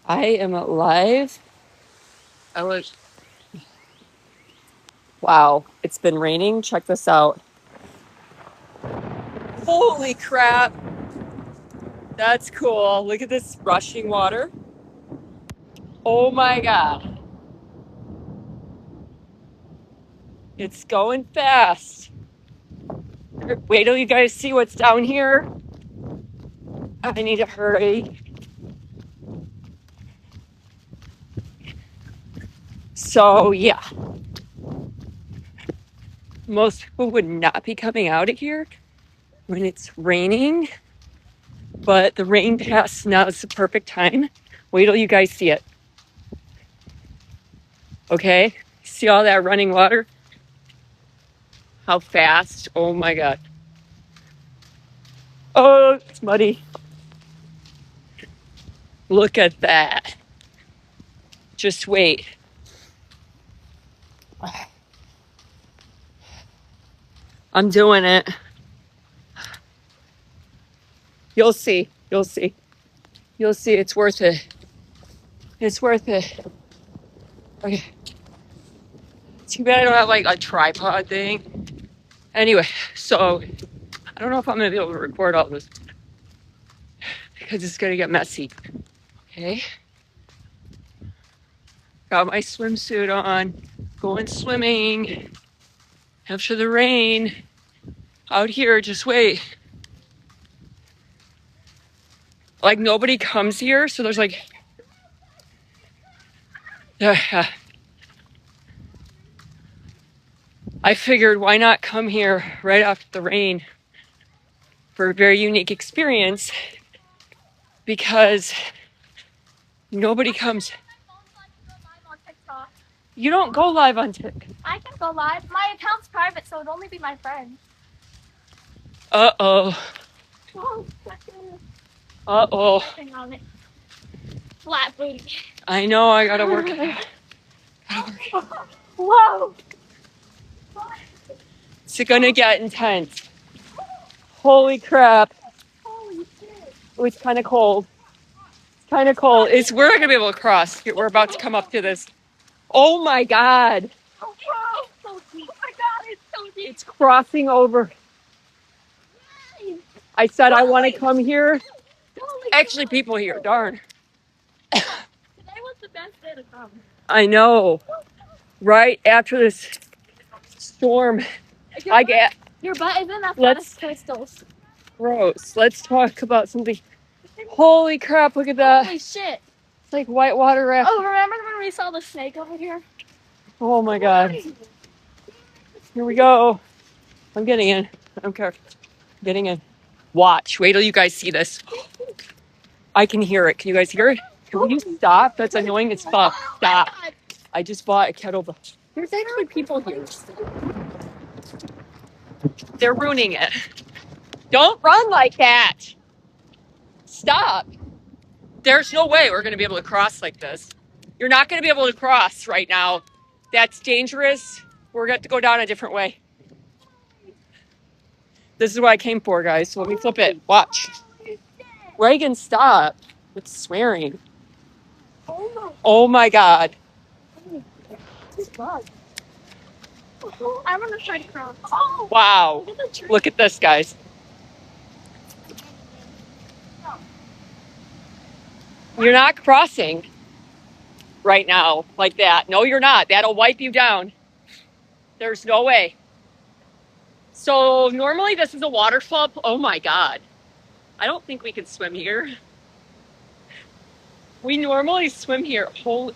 I am alive. Wow, it's been raining. Check this out. Holy crap. That's cool. Look at this rushing water. Oh my God. It's going fast. Wait till you guys see what's down here. I need to hurry. So, yeah, most people would not be coming out of here when it's raining, but the rain passed. Now it's the perfect time. Wait till you guys see it. Okay? See all that running water? How fast? Oh my God. Oh, it's muddy. Look at that. Just wait. I'm doing it. You'll see. You'll see. You'll see. It's worth it. It's worth it. Okay. Too bad I don't have like a tripod thing. Anyway, so I don't know if I'm going to be able to record all this because it's going to get messy. Okay. Got my swimsuit on. Going swimming. After the rain. Out here, just wait. Like nobody comes here, so there's like I figured why not come here right after the rain for a very unique experience because nobody comes. You don't go live on TikTok. I can go live. My account's private, so it'd only be my friend. Uh-oh. Uh-oh. Nothing on it. Flat booty. I know, I gotta work it out. Whoa! It's gonna get intense. Holy crap. Holy shit. Oh, it's kind of cold. It's kind of cold. We're not gonna be able to cross. We're about to come up to this. Oh my God. Oh, whoa! So deep. Oh my God, it's so deep. It's crossing over. I said I want to come here. Actually, people here. Darn. Today was the best day to come. I know. Right after this storm, I get. Your butt is in athletic crystals. Gross. Let's talk about something. Holy crap! Look at that. Holy shit! It's like whitewater raft. Oh, remember when we saw the snake over here? Oh my God. Here we go. I'm getting in. I don't care. Getting in. Watch. Wait till you guys see this. I can hear it. Can you guys hear it? Can you stop? That's annoying as fuck. Stop. I just bought a kettlebell. There's actually people here. They're ruining it. Don't run like that. Stop. There's no way we're going to be able to cross like this. You're not going to be able to cross right now. That's dangerous. We're going to have to go down a different way. This is what I came for, guys. So let me flip it. Watch. Reagan, stop. It's swearing. Oh my God. I'm gonna try to cross. Wow. Look at this, guys. You're not crossing right now like that. No, you're not. That'll wipe you down. There's no way. So normally this is a waterfall. Oh my God. I don't think we can swim here. We normally swim here. Holy.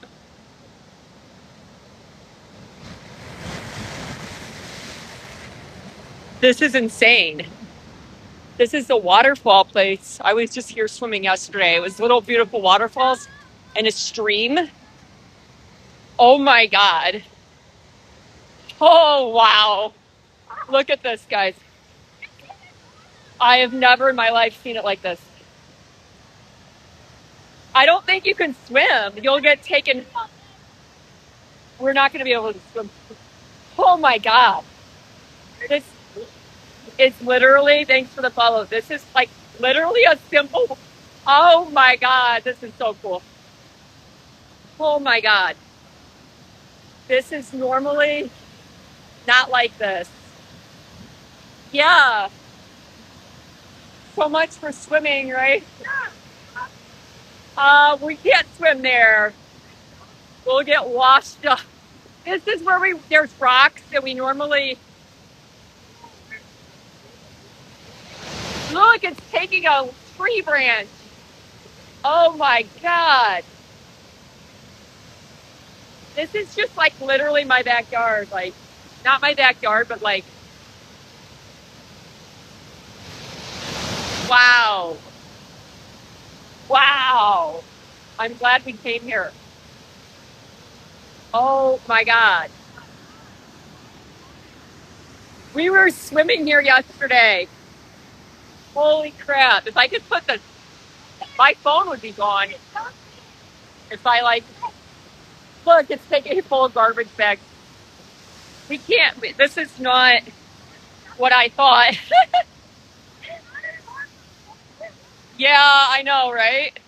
This is insane. This is the waterfall place. I was just here swimming yesterday. It was little beautiful waterfalls and a stream. Oh my God. Oh, wow. Look at this, guys. I have never in my life seen it like this. I don't think you can swim. You'll get taken. We're not going to be able to swim. Oh my God. This is literally, thanks for the follow. This is like literally a simple, oh my God, this is so cool. Oh my God. This is normally not like this. Yeah. So much for swimming, right? We can't swim there. We'll get washed up. This is where there's rocks that we normally, look, it's taking a tree branch. Oh my God. This is just like literally my backyard. Like, not my backyard, but like, wow. Wow. I'm glad we came here. Oh my God. We were swimming here yesterday. Holy crap. If I could my phone would be gone. If I like, look, it's taking a full garbage bag. We can't, this is not what I thought. Yeah, I know, right?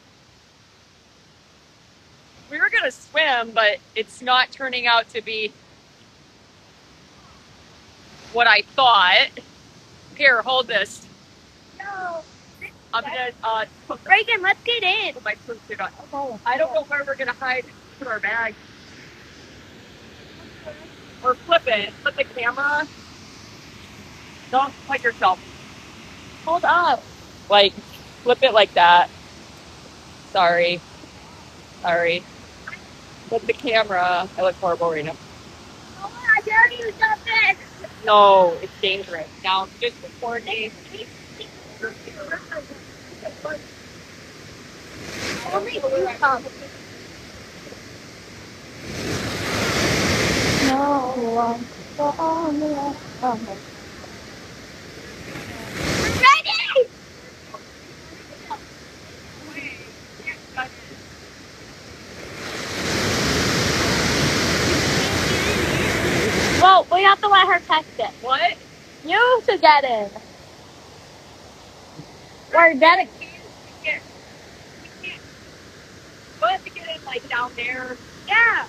We were going to swim, but it's not turning out to be what I thought. Here, hold this. No. I'm going to Reagan, let's get in. put my swimsuit on. Oh, I don't know where we're going to hide. Put our bag. Or flip it. Flip the camera. Don't put yourself. Hold up. Like, flip it like that. Sorry. Flip the camera. I look horrible right now. Oh, I dare you something. No, it's dangerous. Now, just coordinate. Only you come. No. Ready? Well, we have to let her text it. What? You should get in. We're dedicated. We'll have to get in, like, down there. Yeah.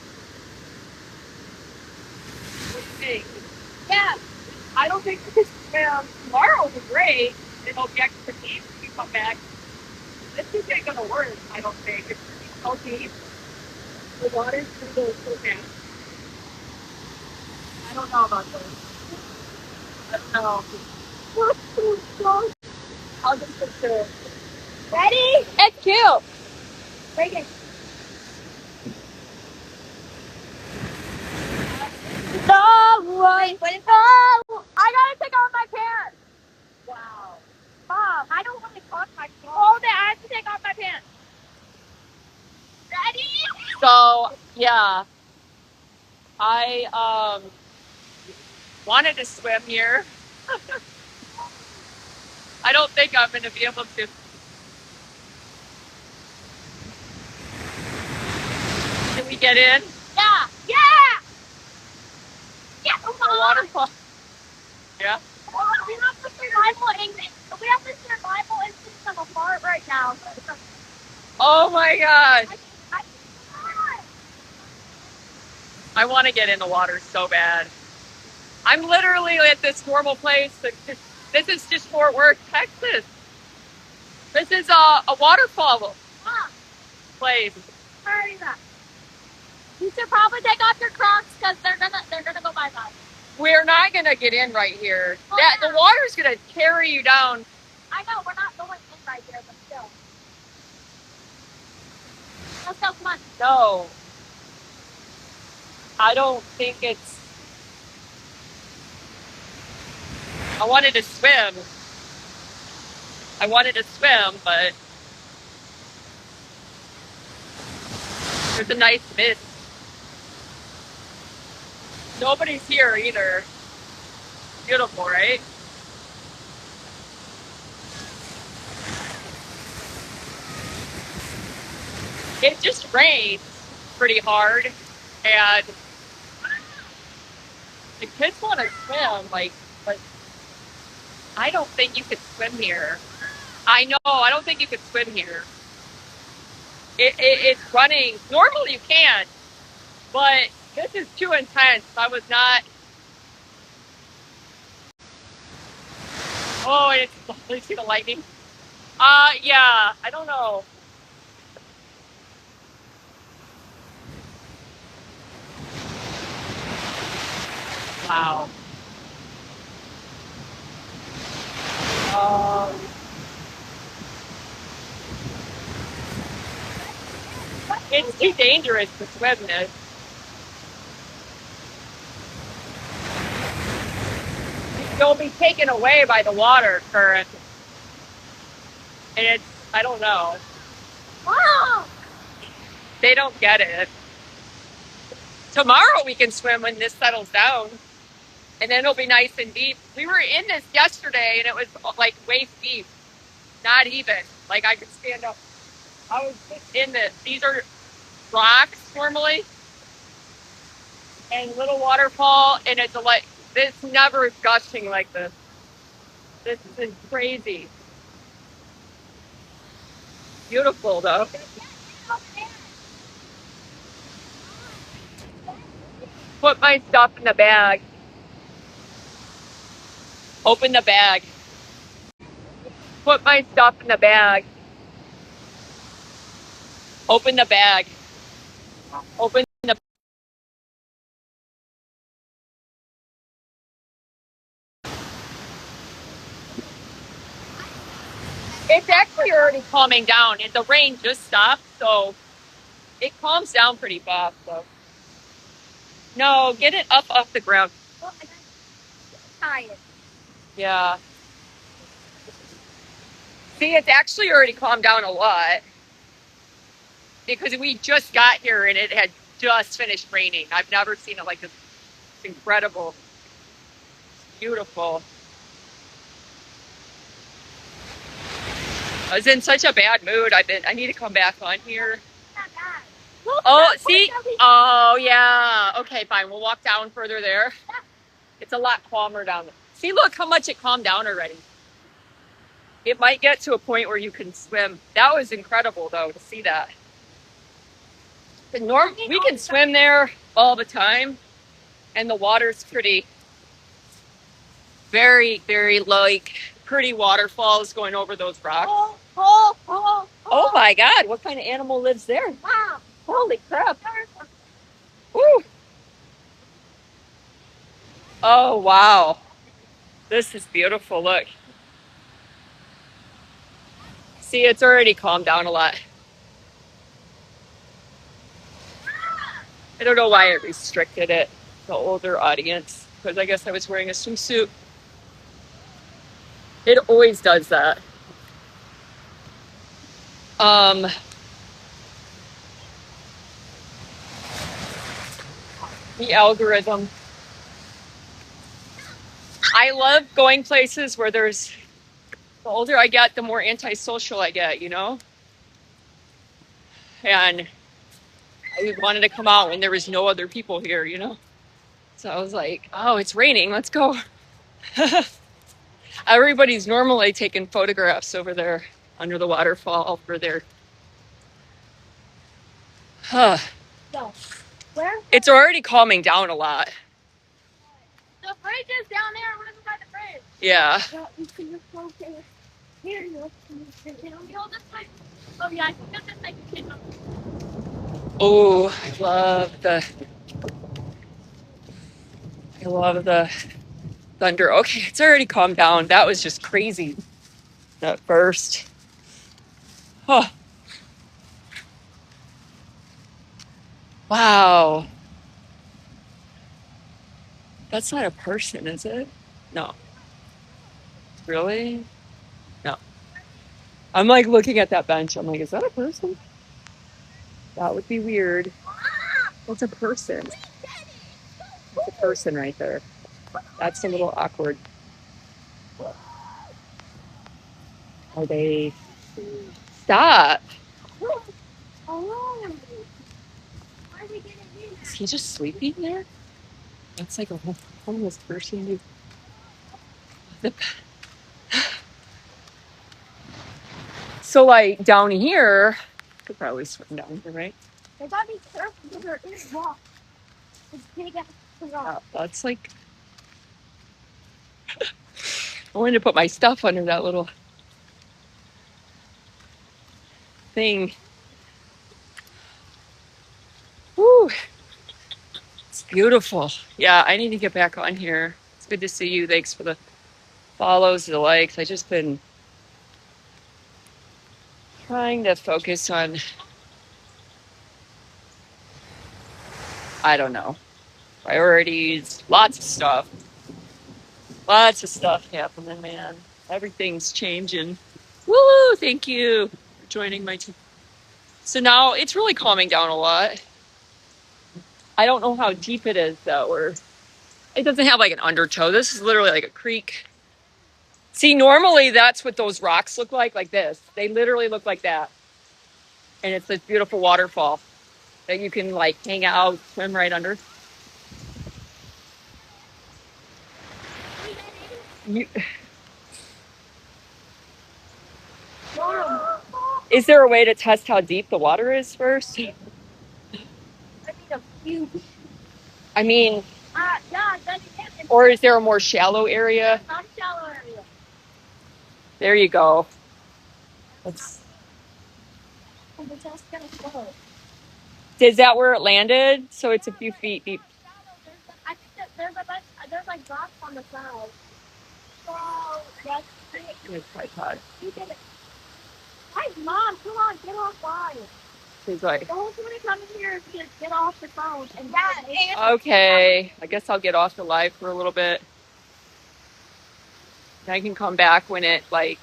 What do you think? Yeah. I don't think we can swim. Tomorrow will be great. It'll be extra deep when we come back. This isn't going to work, I don't think. It's so deep. The water's going to go so fast. I don't know about this. I don't know. I'll just put it. Ready? It's cute. Reagan. No one. Oh, I gotta take off my pants. Wow. Mom, I don't want to talk my pants. Hold it, I have to take off my pants. Ready? So, yeah. I wanted to swim here. I don't think I'm going to be able to. Can we get in? Yeah. Yeah. Yeah, come The on. waterfall. Yeah. Well, we have to survival instincts come apart right now. Oh my God. I want to get in the water so bad. I'm literally at this normal place. This is just Fort Worth, Texas. This is a waterfall place. Hurry up. You should probably take off your Crocs because they're gonna go bye-bye. We're not going to get in right here. Oh, yeah. The water's going to carry you down. I know, we're not going in right here, but still. Let's go, come on. No. I don't think it's. I wanted to swim, but there's a nice mist. Nobody's here either. Beautiful, right? It just rains pretty hard, and the kids want to swim, but I don't think you could swim here. I know, I don't think you could swim here. It's running. Normally you can, but this is too intense. I was not. Oh, it's. You see the lightning? Yeah. I don't know. Wow. Um, it's too dangerous to swim this. You'll be taken away by the water current, and it's. I don't know. Wow. They don't get it. Tomorrow we can swim when this settles down, and then it'll be nice and deep. We were in this yesterday, and it was like waist deep, not even. Like I could stand up. I was just in this. These are rocks normally, and little waterfall, and it's like this never is gushing like this. This is crazy. Beautiful though. Put my stuff in the bag. Open the bag. Put my stuff in the bag. Open the bag. Open the. It's actually already calming down. The rain just stopped, so it calms down pretty fast. So no, get it up off the ground. Well, I got tired. Yeah. See, it's actually already calmed down a lot because we just got here and it had just finished raining. I've never seen it like this. It's incredible. Beautiful. I was in such a bad mood. I need to come back on here. Not bad. Oh, see? Oh, yeah. Okay, fine. We'll walk down further there. It's a lot calmer down there. See, look how much it calmed down already. It might get to a point where you can swim. That was incredible, though, to see that. We can swim there all the time, and the water's pretty, very, very like pretty waterfalls going over those rocks. Oh my God! What kind of animal lives there? Wow. Holy crap! Woo! Oh wow! This is beautiful. Look. See, it's already calmed down a lot. I don't know why it restricted it, the older audience, because I guess I was wearing a swimsuit. It always does that. Um, the algorithm. I love going places where there's, the older I get, the more antisocial I get, you know? And I wanted to come out when there was no other people here, you know? So I was like, oh, it's raining. Let's go. Everybody's normally taking photographs over there under the waterfall over there. Huh. So, where? It's already calming down a lot. The bridge is down there. We're by the bridge. Yeah. Well, you can just go there. Here, you'll just like. Oh yeah, I think that's just like a kid. Oh, I love the thunder. Okay, it's already calmed down. That was just crazy at first. Oh, wow. That's not a person, is it? No. Really? No. I'm like looking at that bench. I'm like, is that a person? That would be weird. That's a person. That's a person right there. That's a little awkward. Are they? Stop. Oh. Why are we getting in? Is he just sleeping there? That's like a homeless person. So like down here, Could probably swim down here, right? They gotta be careful because there is rock. It's big ass rock. That's like, I wanted to put my stuff under that little thing. Woo, it's beautiful. Yeah, I need to get back on here. It's good to see you. Thanks for the follows, the likes. I just been trying to focus on, I don't know, priorities, lots of stuff. Lots of stuff happening, man. Everything's changing. Woo! Thank you for joining my team. So now it's really calming down a lot. I don't know how deep it is though, or it doesn't have like an undertow. This is literally like a creek. See, normally that's what those rocks look like this. They literally look like that. And it's this beautiful waterfall that you can like hang out, swim right under. You, is there a way to test how deep the water is first? I mean, a huge. I mean, Yeah, or is there a more shallow area? not shallow area. There you go. Let's, It's just gonna float. is that where it landed? So it's a few feet deep. I think that there's like rocks on the side. So that's Good tripod. you did it. Hi, Mom, come on, get offline. He's like, The whole point of coming here is to get off the phone and okay, I guess I'll get off the live for a little bit. I can come back when it like,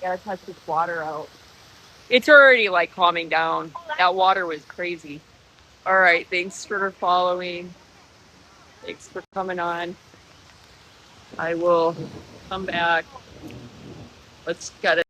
gotta touch this water out. It's already like calming down. That water was crazy. All right, thanks for following. Thanks for coming on. I will come back. Let's get it.